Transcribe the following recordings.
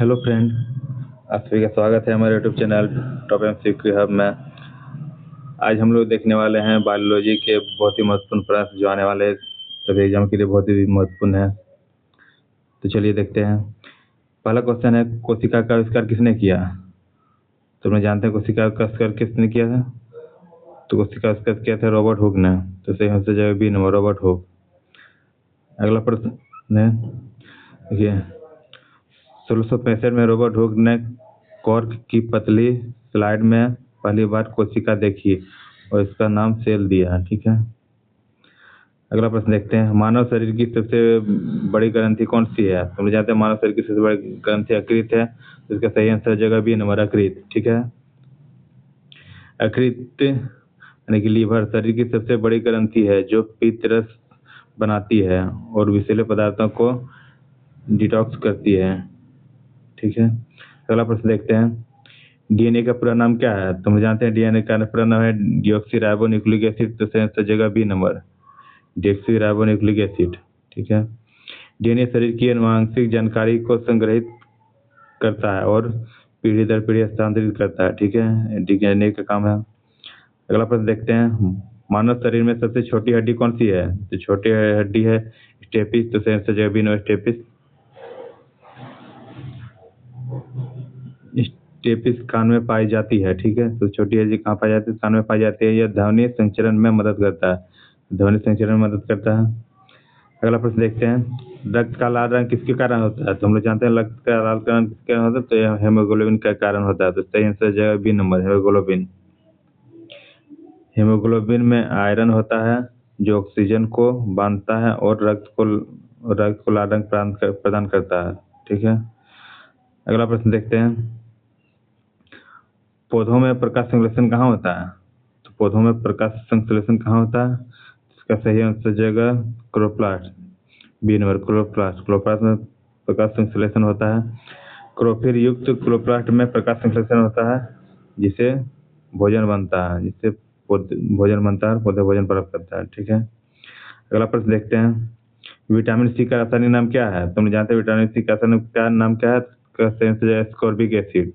Hello friend, आप सभी का स्वागत है हमारे YouTube channel top MCQ hub में। आज हम लोग देखने वाले हैं बायोलॉजी के बहुत ही महत्वपूर्ण प्रश्न जो आने वाले सभी एग्जाम के लिए बहुत ही महत्वपूर्ण है। तो चलिए देखते हैं। पहला क्वेश्चन है, कोशिका का आविष्कार किसने किया? तो मैं जानते हैं कोशिका का आविष्कार किसने किया था। तो कोशिका का आविष्कार किया था रॉबर्ट हुक ने। तो सही आंसर जाएगा बी नंबर, रॉबर्ट हुक। अगला प्रश्न है, देखिए 1665 में रॉबर्ट हुक ने कॉर्क की पतली स्लाइड में पहली बार कोशिका देखी और इसका नाम सेल दिया। ठीक है। अगला प्रश्न देखते हैं, मानव शरीर की सबसे बड़ी ग्रंथि कौन सी है? तो हम जानते हैं मानव शरीर की सबसे बड़ी ग्रंथि यकृत है। तो इसका सही आंसर जगह बी नंबर, यकृत। ठीक है। यकृत यानी कि लीवर शरीर की सबसे बड़ी ग्रंथि है जो पित्त रस बनाती है और विषैले पदार्थों को डिटॉक्स करती है। ठीक है। अगला प्रश्न देखते हैं, डीएनए का पूरा नाम क्या है? तो हम जानते हैं डीएनए का पूरा नाम है डीऑक्सीराइबोन्यूक्लिक एसिड। तो सही आंसर जगह बी नंबर, डीऑक्सीराइबोन्यूक्लिक एसिड। ठीक है। डीएनए शरीर की आनुवंशिक जानकारी को संग्रहित करता है और पीढ़ी दर पीढ़ी हस्तांतरित करता है। ठीक है, डीएनए का काम है। अगला प्रश्न देखते हैं, मानव शरीर में सबसे छोटी हड्डी कौन सी है? तो छोटी हड्डी है स्टेपिस। तो सही आंसर जगह बी नंबर, स्टेपिस। स्टेपिस कान में पाई जाती है। ठीक है। तो छोटी हड्डी कहाँ पाई जाती है? कान में पाई जाती है। यह ध्वनि संचरण में मदद करता है, ध्वनि संचरण में मदद करता है। अगला प्रश्न देखते हैं, रक्त का लाल रंग किसके कारण होता है? तो हम लोग जानते हैं रक्त का लाल रंग किसके कारण होता है? तो यह हेमोग्लोबिन का कारण होता है। तो सही आंसर जगह बी नंबर, हेमोग्लोबिन। हेमोग्लोबिन में आयरन होता है जो ऑक्सीजन को बांधता है और रक्त को लाल रंग प्रदान करता है। ठीक है। अगला प्रश्न देखते हैं, पौधों में प्रकाश संश्लेषण कहाँ होता है? तो पौधों में प्रकाश संश्लेषण कहाँ होता है? इसका सही आंसर जगह chloroplast, B number, chloroplast. Chloroplast में प्रकाश संश्लेषण होता है। क्लोरोफिल युक्त क्लोरोप्लास्ट में प्रकाश संश्लेषण होता है जिससे भोजन बनता है, भोजन बनता है, पौधे भोजन प्राप्त करता है। ठीक है। अगला प्रश्न देखते हैं, विटामिन सी का रासायनिक नाम क्या है? तुम जानते हैं विटामिन सी का रासायनिक नाम क्या है? इसका सही आंसर जगह स्कॉर्बिक एसिड।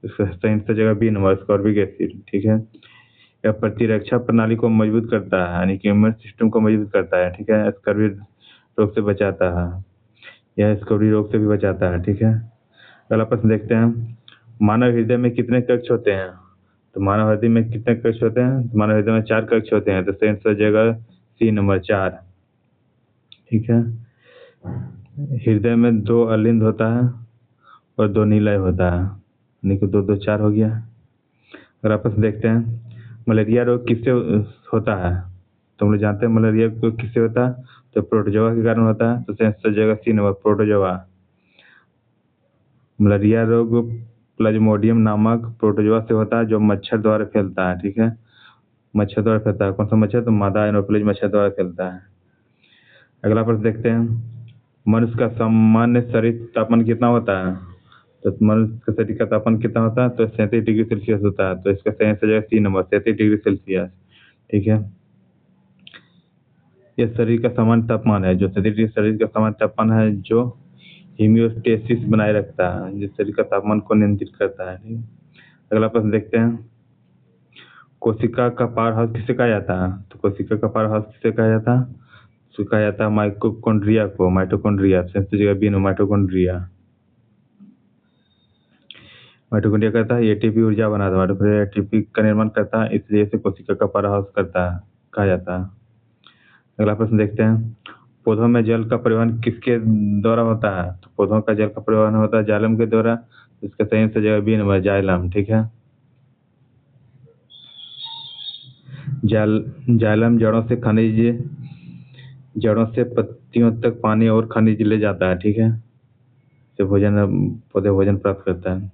इसका सही आंसर जगह बी नंबर, स्कॉर्बिक एसिड। ठीक है। यह प्रतिरक्षा प्रणाली को मजबूत करता है यानी कि इम्यून सिस्टम को मजबूत करता है। ठीक है। स्कर्वी रोग से बचाता है, यह स्कर्वी रोग से भी बचाता है। ठीक है। अगला प्रश्न देखते हैं, मानव हृदय में कितने कक्ष होते हैं? तो मानव हृदय में कितने कक्ष होते हैं? तो मानव हृदय में 4 कक्ष होते हैं। तो सही आंसर जगह सी नंबर, 4। ठीक है। हृदय में 2 अलिंद होता है और 2 निलय होता है, यानी कि 2 2 4 हो गया। अगला प्रश्न देखते हैं, मलेरिया रोग किससे होता है? तो हम लोग जानते हैं मलेरिया को किससे होता है? तो प्रोटोजोआ के कारण होता है। तो सही आंसर जगह सी नंबर, प्रोटोजोआ। मलेरिया रोग प्लाज्मोडियम नामक प्रोटोजोआ से होता है जो मच्छर द्वारा फैलता है। ठीक है। मच्छर द्वारा फैलता है। कौन सा मच्छर? तो मादा एनोफिलीज मच्छर द्वारा फैलता है। अगला प्रश्न देखते हैं, मनुष्य का सामान्य शरीर तापमान कितना होता है? तो मनुष्य का शरीर का तापमान कितना होता है? तो 37 डिग्री सेल्सियस होता है। तो इसका सही आंसर जगह सी नंबर, 37 डिग्री सेल्सियस। ठीक है। यह शरीर का सामान्य तापमान है, जो शरीर का सामान्य तापमान है जो होम्योस्टेसिस बनाए रखता है, जो शरीर का तापमान को नियंत्रित करता है। ठीक है। अगला प्रश्न देखते हैं, कोशिका का पावर हाउस किसे कहा जाता है? तो कोशिका का पावर हाउस किसे कहा जाता है? इसको कहा जाता है माइटोकॉन्ड्रिया को, माइटोकॉन्ड्रिया। जगह बी नो, माइटोकॉन्ड्रिया। माइटोकॉन्ड्रिया करता है एटीपी ऊर्जा बनाता है, माइटोकॉन्ड्रिया एटीपी का निर्माण करता है, इसलिए इसे कोशिका का पावर हाउस करता है, कहा जाता है। अगला प्रश्न देखते हैं, पौधों में जल का परिवहन किसके द्वारा होता है? तो पौधों का जल का परिवहन होता है जाइलम के द्वारा। इसका सही आंसर जगह बी नंबर, जाइलम। ठीक है। जाइलम जड़ों से पत्तियों तक पानी और खनिज ले जाता है। ठीक है। से पौधे भोजन प्राप्त करता है।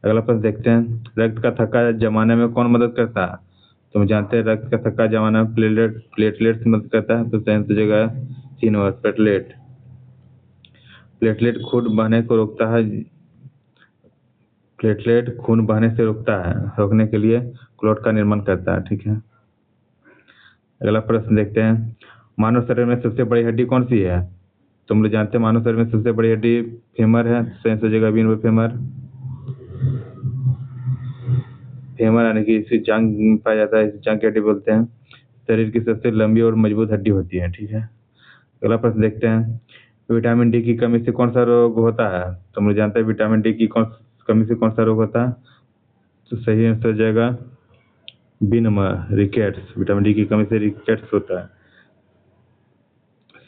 अगला प्रश्न देखते हैं, रक्त का थक्का जमाने में कौन मदद करता है? तो हम जानते हैं रक्त का थक्का जमाने में प्लेटलेट मदद करता है। तो सही आंसर जगह सी नंबर, प्लेटलेट। प्लेटलेट खून बहने से रोकने के लिए क्लॉट का निर्माण करता है। ठीक है। अगला प्रश्न देखते हैं, मानव शरीर में सबसे बड़ी हड्डी कौन सी है? तुम लोग जानते हैं मानव शरीर में सबसे बड़ी हड्डी फेमर है, सही आंसर हो जाएगा बी नंबर फेमर। फेमर यानी कि इसी जांघ में पाया जाता है, इसी जांघ की हड्डी बोलते हैं। शरीर की सबसे लंबी और मजबूत हड्डी होती है, ठीक है। अगला प्रश्न देखते हैं, विटामिन डी की कमी से कौन सा रोग होता है? तुम लोग जानते हैं विटामिन डी की कमी से कौन सा रोग होता है? तो सही आंसर हो जाएगा B number rickets. Vitamin D की कमी से रिकेट्स होता है।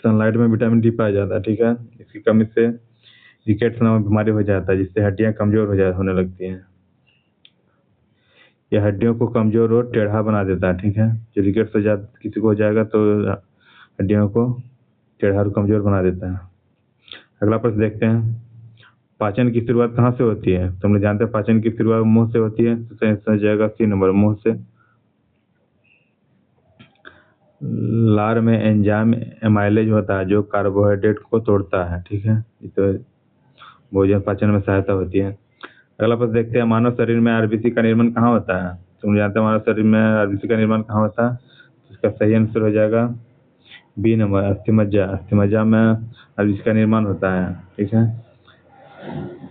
सनलाइट में विटामिन डी पाया जाता है, ठीक है। इसकी कमी से रिकेट्स नामक बीमारी हो जाता है, जिससे हड्डियां कमजोर होने लगती हैं। यह हड्डियों को कमजोर और टेढ़ा बना देता है, ठीक है। जो रिकेट्स किसी को हो जाएगा तो हड्डियों को टेढ़ा और कमजोर बना देता है। अगला प्रश्न देखते हैं, पाचन की शुरुआत कहाँ से होती है? तुम लोग जानते हैं पाचन की शुरुआत मुंह से होती है, तो सही आंसर हो जाएगा सी नंबर मुंह से। लार में एंजाइम एमाइलेज होता है जो कार्बोहाइड्रेट को तोड़ता है, ठीक है। तो भोजन पाचन में सहायता होती है। अगला प्रश्न देखते हैं, मानव शरीर में आरबीसी का निर्माण कहाँ होता है? तुम जानते हैं मानव शरीर में आरबीसी का निर्माण कहाँ होता है? इसका सही आंसर हो जाएगा बी नंबर अस्थिमज्जा। अस्थिमज्जा में आरबीसी का निर्माण होता है, ठीक है।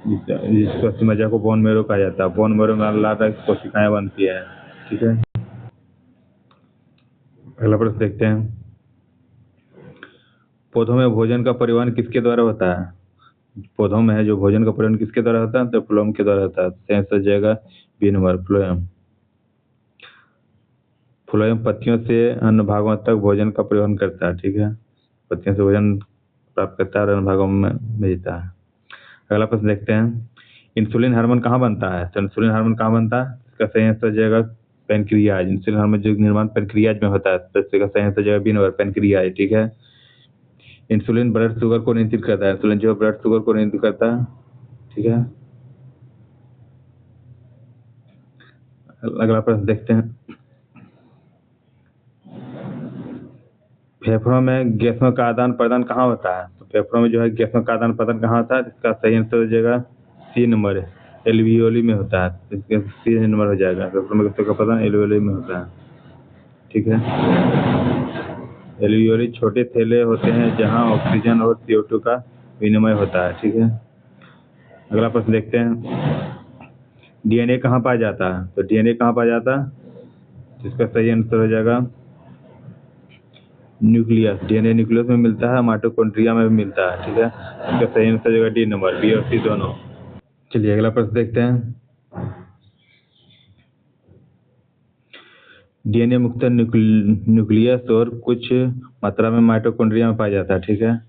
जिसको अस्थिमज्जा को बोन मैरो कहा जाता है। बोन मैरो में लाल रंग की कोशिकाएं बनती है, ठीक है। अगला प्रश्न देखते हैं, पौधों में भोजन का परिवहन किसके द्वारा होता है? पौधों में है जो भोजन का परिवहन किसके द्वारा होता है? तो फ्लोएम के द्वारा होता है। सही आंसर हो जाएगा बी नंबर फ्लोएम। फ्लोएम पत्तियों से अन्य भागों तक भोजन का परिवहन करता है, ठीक है। पत्तियों से भोजन प्राप्त करता है और अन्य भागों में भेजता है। अगला प्रश्न देखते हैं, इंसुलिन हार्मोन कहाँ बनता है? तो इंसुलिन हार्मोन कहाँ बनता है? इसका सही आंसर हो जाएगा पेनक्रियाज। इंसुलिन हार्मोन जो निर्माण पेनक्रियाज में होता है, तो इसका सही आंसर हो जाएगा बी नंबर पेनक्रियाज, ठीक है। इंसुलिन ब्लड शुगर को नियंत्रित करता है। इंसुलिन जो ब्लड शुगर को नियंत्रित करता है, ठीक है। अगला प्रश्न देखते हैं, फेफड़ों में गैसों का आदान प्रदान कहाँ होता है? तो फेफड़ों में जो है गैसों का आदान प्रदान कहाँ होता है? इसका सही आंसर हो जाएगा सी नंबर एल्वियोली में होता है। इसका सी नंबर हो जाएगा। फेफड़ों में गैसों का प्रदान एल्वियोली में होता है, ठीक है। एल्वियोली छोटे थैले होते हैं जहाँ ऑक्सीजन और CO2 का विनिमय होता है, ठीक है। अगला प्रश्न देखते हैं, डीएनए कहाँ पाया जाता है? तो डीएनए कहाँ पाया जाता है? इसका सही आंसर हो जाएगा न्यूक्लियस। डीएनए न्यूक्लियस में मिलता है, माइटोकॉन्ड्रिया में भी मिलता है, ठीक है। इसका सही आंसर हो जाएगा डी नंबर बी और सी दोनों। चलिए अगला प्रश्न देखते हैं, डीएनए मुख्यतः न्यूक्लियस और कुछ मात्रा में माइटोकॉन्ड्रिया में पाया जाता है, ठीक है।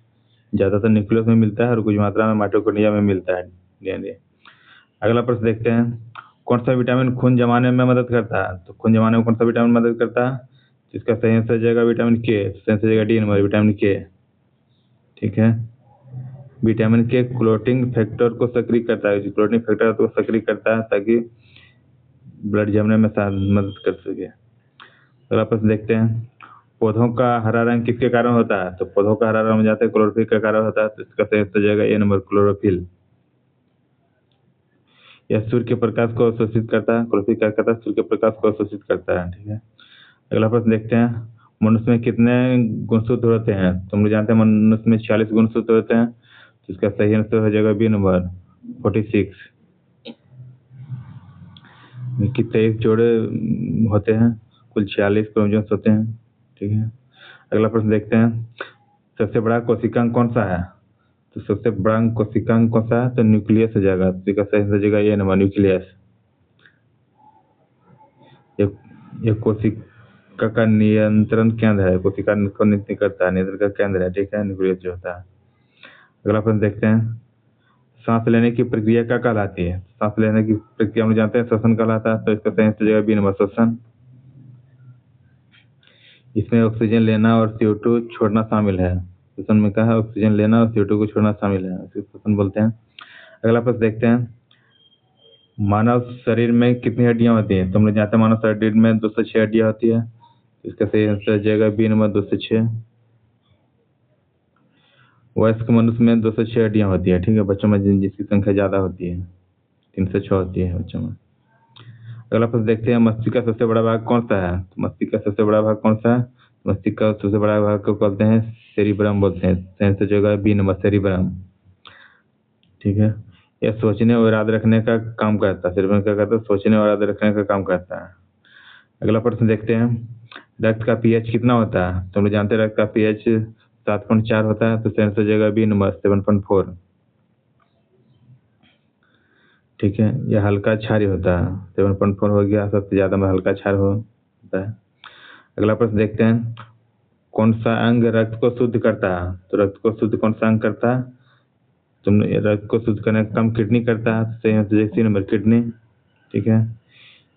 ज्यादातर न्यूक्लियस में मिलता है और कुछ मात्रा में माइटोकॉन्ड्रिया में मिलता है डीएनए। अगला प्रश्न देखते हैं, कौन सा विटामिन खून जमाने में मदद करता है? तो खून जमाने में कौन सा विटामिन मदद करता है? इसका सही आंसर हो जाएगा विटामिन के। सही आंसर हो जाएगा डी नंबर विटामिन के, ठीक है। विटामिन के क्लोटिंग फैक्टर को सक्रिय करता है। क्लोटिंग फैक्टर को सक्रिय करता है ताकि ब्लड जमने में मदद कर सके। अगला प्रश्न देखते हैं, पौधों का हरा रंग किसके कारण होता है? तो पौधों का हरा रंग हो जाता है क्लोरोफिल के कारण होता है। तो इसका सही आंसर हो जाएगा ए नंबर क्लोरोफिल। यह सूर्य के प्रकाश को अवशोषित करता है। क्लोरोफिल क्या करता है? सूर्य के प्रकाश को अवशोषित करता है, ठीक है। अगला प्रश्न देखते हैं, मनुष्य में कितने गुणसूत्र होते हैं? तो हम लोग जानते हैं मनुष्य में 46 गुणसूत्र होते हैं। तो इसका सही आंसर हो जाएगा बी नंबर 46। कि 23 जोड़े होते हैं, कुल 46 क्रोमोसोम्स होते हैं, ठीक है। अगला प्रश्न देखते हैं, सबसे बड़ा कोशिकांग कौन सा है? तो सबसे बड़ा कोशिकांग कौन सा है? तो न्यूक्लियस हो जाएगा। तो इसका सही आंसर हो जाएगा ए नंबर न्यूक्लियस। ये कोशिका का नियंत्रण केंद्र है। कोशिका को नियंत्रित करता है, नियंत्रण का केंद्र है, ठीक है, न्यूक्लियस जो होता है। अगला प्रश्न देखते हैं, सांस लेने की प्रक्रिया क्या कहलाती है? सांस लेने की प्रक्रिया हम जानते हैं श्वसन कहलाता है। तो इसका सही आंसर हो जाएगा बी नंबर श्वसन। इसमें ऑक्सीजन लेना और CO2 छोड़ना शामिल है। श्वसन में क्या है? ऑक्सीजन लेना और CO2 को छोड़ना शामिल है, इसे श्वसन बोलते हैं। अगला प्रश्न देखते हैं, मानव शरीर में कितनी हड्डियां होती हैं? तो हम लोग जानते हैं मानव शरीर में 206 हड्डियां होती है। इसका सही आंसर हो जाएगा बी नंबर 206। वयस्क मनुष्य में 206 हड्डियां होती है, ठीक है। बच्चों में जिसकी संख्या ज्यादा होती है 306 होती है बच्चों में। अगला प्रश्न देखते हैं, मस्तिष्क का सबसे बड़ा भाग कौन सा है? तो मस्तिष्क का सबसे बड़ा भाग कौन सा है? मस्तिष्क का सबसे बड़ा भाग को कहते हैं सेरिब्रम बोलते हैं। सेंस जो है बी नंबर सेरिब्रम, ठीक है। यह सोचने और याद रखने का काम करता है। सेरिब्रम क्या करता है? सोचने और याद रखने का काम करता है। अगला प्रश्न देखते हैं, रक्त का पीएच कितना होता है? तो हम लोग जानते हैं रक्त का पीएच 7.4 होता है, तो सेंस हो जाएगा बी नंबर 7.4, ठीक है। यह हल्का क्षारीय होता है, 7.4 हो गया, सबसे ज्यादा में हल्का क्षार होता है। अगला प्रश्न देखते हैं, कौन सा अंग रक्त को शुद्ध करता है? तो रक्त को शुद्ध कौन सा अंग करता है? तुम रक्त को शुद्ध करने का काम किडनी करता है, सी नंबर किडनी, ठीक है।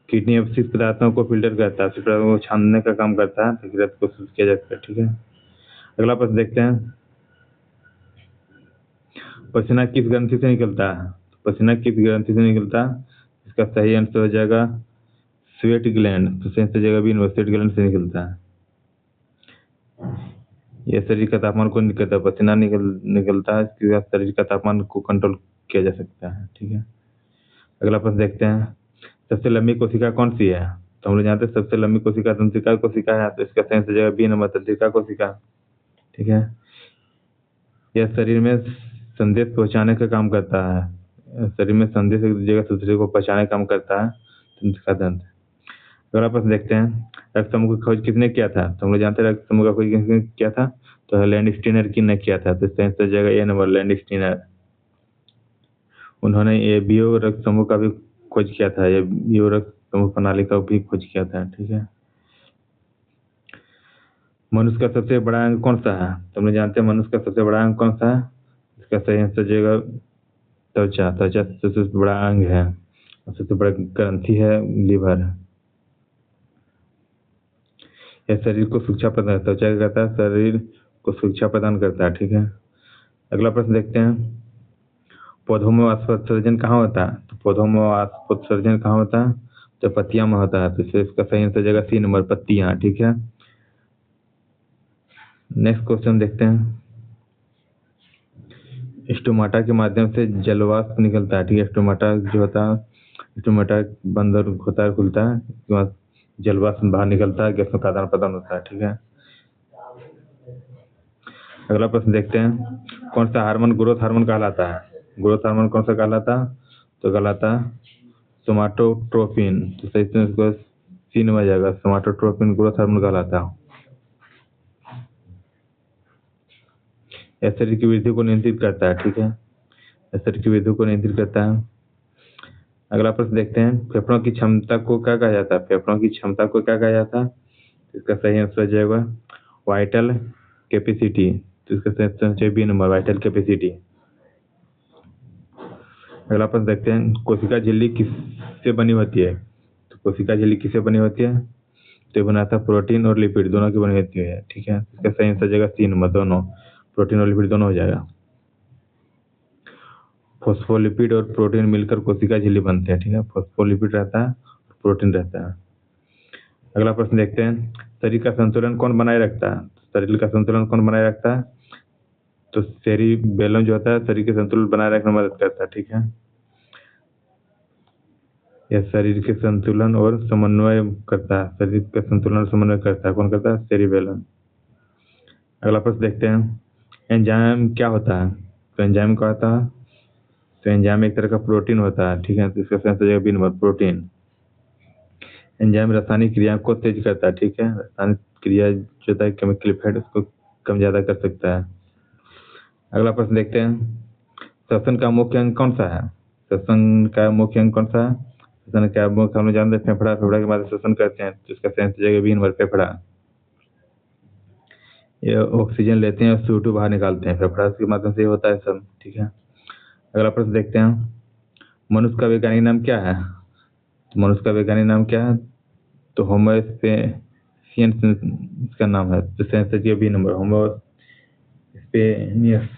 किडनी अपशिष्ट पदार्थों को फिल्टर करता है, अपशिष्ट पदार्थों को छानने का काम करता है, ताकि रक्त को शुद्ध किया जा सके, ठीक है। अगला प्रश्न देखते हैं, पसीना किस ग्रंथि से निकलता है? पसीना किस ग्रंथि से निकलता है? इसका सही आंसर हो जाएगा स्वेट ग्लैंड, तो सही हो जाएगा बी, स्वेट ग्लैंड से निकलता है। यह शरीर का तापमान को निकलता है, पसीना निकलता है, इसके बाद शरीर का तापमान को कंट्रोल किया जा सकता है, ठीक है। अगला प्रश्न देखते हैं, सबसे लंबी कोशिका कौन सी है? तो हम लोग जानते हैं सबसे लंबी कोशिका तंत्रिका कोशिका है, तो इसका सही आंसर हो जाएगा बी नंबर तंत्रिका कोशिका, ठीक है। यह शरीर में संदेश पहुंचाने का काम करता है, शरीर में संदेश एक जगह से दूसरे को पहुंचाने का काम करता है तंत्रिका तंत्र। अगला प्रश्न देखते हैं, रक्त समूह की खोज किसने किया था? तो हम लोग जानते हैं रक्त समूह का खोज किसने किया था? तो लैंड स्टीनर की ने किया था, तो इसका आंसर हो जाएगा ए नंबर लैंड स्टीनर। उन्होंने ये बियो रक्त समूह का भी खोज किया था, ये बियो रक्त समूह प्रणाली का भी खोज किया था, ठीक है। मनुष्य का सबसे बड़ा अंग कौन सा है? तो हम लोग जानते हैं मनुष्य का सबसे बड़ा अंग कौन सा है? इसका सही आंसर हो जाएगा त्वचा, त्वचा सबसे बड़ा अंग है और सबसे बड़ा ग्रंथि है लीवर। यह शरीर को शिक्षा प्रदान, त्वचा क्या करता है? शरीर को शिक्षा प्रदान करता है, ठीक है। अगला प्रश्न देखते हैं, पौधों में वाष्पोत्सर्जन कहाँ होता है? तो पौधों में वाष्पोत्सर्जन कहाँ होता है? तो पत्तियां में होता है, तो इसका सही आंसर हो जाएगा सी नंबर पत्तियां, ठीक है। नेक्स्ट क्वेश्चन देखते हैं, स्टोमाटा के माध्यम से जलवाष्प निकलता है, ठीक है। स्टोमाटा जो होता है, स्टोमाटा बंद होता है, खुलता है, उसके बाद जलवाष्प बाहर निकलता है, गैसों का आदान प्रदान होता है, ठीक है। अगला प्रश्न देखते हैं, कौन सा हार्मोन ग्रोथ हार्मोन कहलाता है? ग्रोथ हार्मोन कौन सा कहलाता है? तो कहलाता है सोमाटोट्रोपिन, तो सही से इसको सी नंबर जाएगा, सोमाटोट्रोपिन ग्रोथ हार्मोन कहलाता है। यह शरीर की वृद्धि को नियंत्रित करता है, ठीक है। यह शरीर की वृद्धि को नियंत्रित करता है। अगला प्रश्न देखते हैं, फेफड़ों की क्षमता को क्या कहा जाता है? फेफड़ों की क्षमता को क्या कहा जाता है? इसका सही आंसर हो जाएगा वाइटल कैपेसिटी, तो इसका सही answer B number vital capacity. अगला प्रश्न देखते हैं, कोशिका झिल्ली किससे बनी होती है? तो कोशिका झिल्ली किससे बनी होती है? तो ये बनाता है प्रोटीन और लिपिड दोनों की बनी होती है, ठीक है। इसका सही आंसर हो जाएगा सी नंबर, दोनों प्रोटीन और लिपिड दोनों हो जाएगा। फॉस्फोलिपिड और प्रोटीन मिलकर कोशिका झिल्ली बनते हैं, ठीक है। फॉस्फोलिपिड रहता है, प्रोटीन रहता है। अगला प्रश्न देखते हैं, शरीर का संतुलन कौन बनाए रखता है? शरीर का संतुलन कौन बनाए रखता है? तो सेरिबेलम जो होता है शरीर के संतुलन बनाए रखने में मदद करता है, ठीक है। यह शरीर के संतुलन और समन्वय करता है, शरीर का संतुलन और समन्वय करता है, कौन करता है? सेरिबेलम। अगला प्रश्न देखते हैं, एंजाइम क्या होता है? तो एंजाइम क्या होता है? तो एंजाइम एक तरह का प्रोटीन होता है, ठीक है। तो इसका आंसर हो जाएगा बी नंबर प्रोटीन। एंजाइम रासायनिक क्रिया को तेज करता है, ठीक है। रासायनिक क्रिया जो होता है केमिकल इफेक्ट उसको कम ज्यादा कर सकता है। अगला प्रश्न देखते हैं, श्वसन का मुख्य अंग कौन सा है? श्वसन का मुख्य अंग कौन सा है? श्वसन का मुख्य हम लोग जानते हैं फेफड़ा, फेफड़ा के बाद श्वसन करते हैं, तो इसका सही आंसर हो जाएगा बी नंबर फेफड़ा। ये ऑक्सीजन लेते हैं और CO2 बाहर निकालते हैं, फेफड़ा के माध्यम से होता है सब, ठीक है। अगला प्रश्न देखते हैं, मनुष्य का वैज्ञानिक नाम क्या है? तो मनुष्य का वैज्ञानिक नाम क्या है? तो होमो स्पेनियस इसका नाम है, तो सही आंसर बी नंबर होमो स्पेनियस,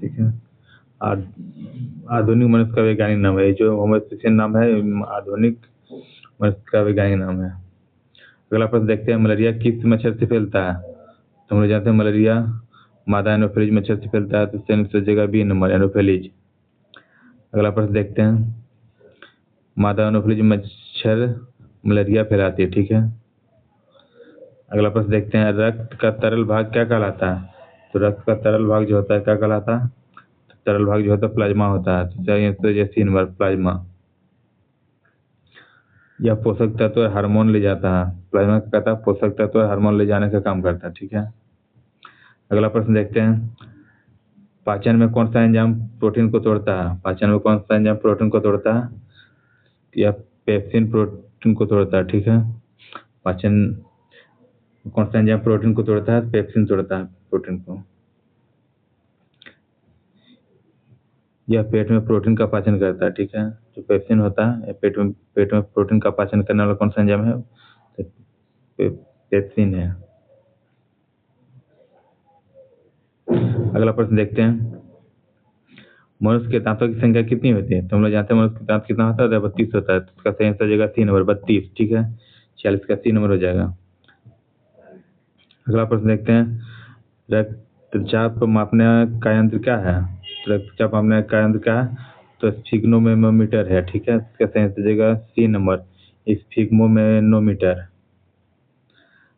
ठीक है। आधुनिक मनुष्य का वैज्ञानिक नाम है, जो होमो स्पेनियस नाम है आधुनिक मनुष्य का वैज्ञानिक नाम है। अगला प्रश्न देखते हैं, मलेरिया किस मच्छर से फैलता है? तो हम लोग जानते हैं मलेरिया मादा एनोफिलीज मच्छर से फैलता है, तो इससे आंसर हो जाएगा बी नंबर एनोफिलीज। अगला प्रश्न देखते हैं, मादा एनोफिलीज मच्छर मलेरिया फैलाती है, ठीक है। अगला प्रश्न देखते हैं, रक्त का तरल भाग क्या कहलाता है? तो रक्त का तरल भाग जो होता है क्या कहलाता है? तो तरल भाग जो होता है प्लाज्मा होता है। तो चलिए तो ये 3 बार प्लाज्मा। यह पोषक तत्व और हार्मोन ले जाता है। प्लाज्मा क्या कहता है? पोषक तत्व और हार्मोन ले जाने का काम करता है। ठीक है, अगला प्रश्न देखते हैं, पाचन में कौन सा एंजाइम प्रोटीन को तोड़ता है? पाचन में कौन सा एंजाइम प्रोटीन को तोड़ता है? यह पेप्सिन प्रोटीन को तोड़ता है। ठीक है, पाचन कौन सा एंजाइम प्रोटीन को तोड़ता है? पेप्सिन तोड़ता है प्रोटीन को। यह पेट में प्रोटीन का पाचन करता है। ठीक है, जो पेप्सिन होता है पेट में प्रोटीन का पाचन करने वाला कौन सा एंजाइम है? तो पेप्सिन है। अगला प्रश्न देखते हैं, मनुष्य के दांतों की संख्या कितनी होती है? तो हम लोग जानते हैं मनुष्य के दांत कितना होता है? 32 होता है। तो इसका सही आंसर हो जाएगा 3 नंबर 32। ठीक है, 46 का 3 नंबर हो जाएगा। अगला प्रश्न देखते हैं, रक्तचाप मापने का यंत्र क्या है? रक्तचाप मापने का यंत्र क्या है? तो स्फिग्नोमेमोमीटर है। ठीक है, इसका सही आंसर हो जाएगा 3 नंबर स्फिग्नोमेनोमीटर।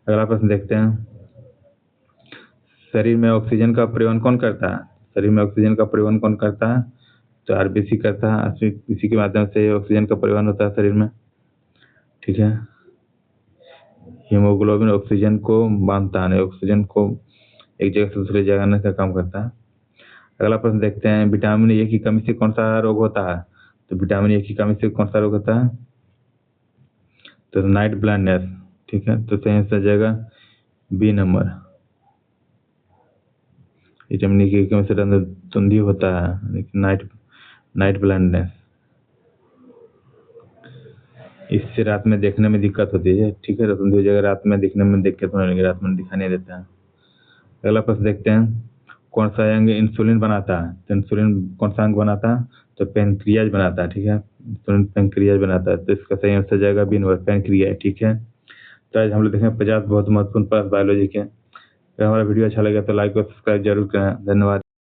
अगला प्रश्न देखते हैं, शरीर में ऑक्सीजन का परिवहन कौन करता है? शरीर में ऑक्सीजन का परिवहन कौन करता है? तो आरबीसी करता है। इसी के माध्यम से ऑक्सीजन का परिवहन होता है शरीर में। ठीक है, हीमोग्लोबिन ऑक्सीजन को बांधता है, ऑक्सीजन को एक जगह से दूसरी जगह आने का काम करता है। अगला प्रश्न देखते हैं, विटामिन ए की कमी से कौन सा रोग होता है? तो विटामिन ए की कमी से कौन सा रोग होता है? तो नाइट ब्लाइंडनेस। ठीक है, तो सही आंसर जाएगा बी नंबर। विटामिन ए की कमी से धुंधी होता है, लेकिन नाइट ब्लाइंडनेस, इससे रात में देखने में दिक्कत होती है। ठीक है, तो धुंधी हो जाएगा, रात में दिखने में दिक्कत होने लगी, रात में दिखाई नहीं देता है। अगला प्रश्न देखते हैं, कौन सा अंग इंसुलिन बनाता है? तो इंसुलिन कौन सा अंग बनाता है? तो पेनक्रियाज बनाता है। ठीक है, इंसुलिन पेनक्रियाज बनाता है। तो इसका सही आंसर जाएगा बी नंबर पेनक्रियाज। ठीक है, तो आज हम लोग देखें 50 बहुत महत्वपूर्ण पास बायोलॉजी के। अगर हमारा वीडियो अच्छा लगे तो लाइक और सब्सक्राइब जरूर करें। धन्यवाद।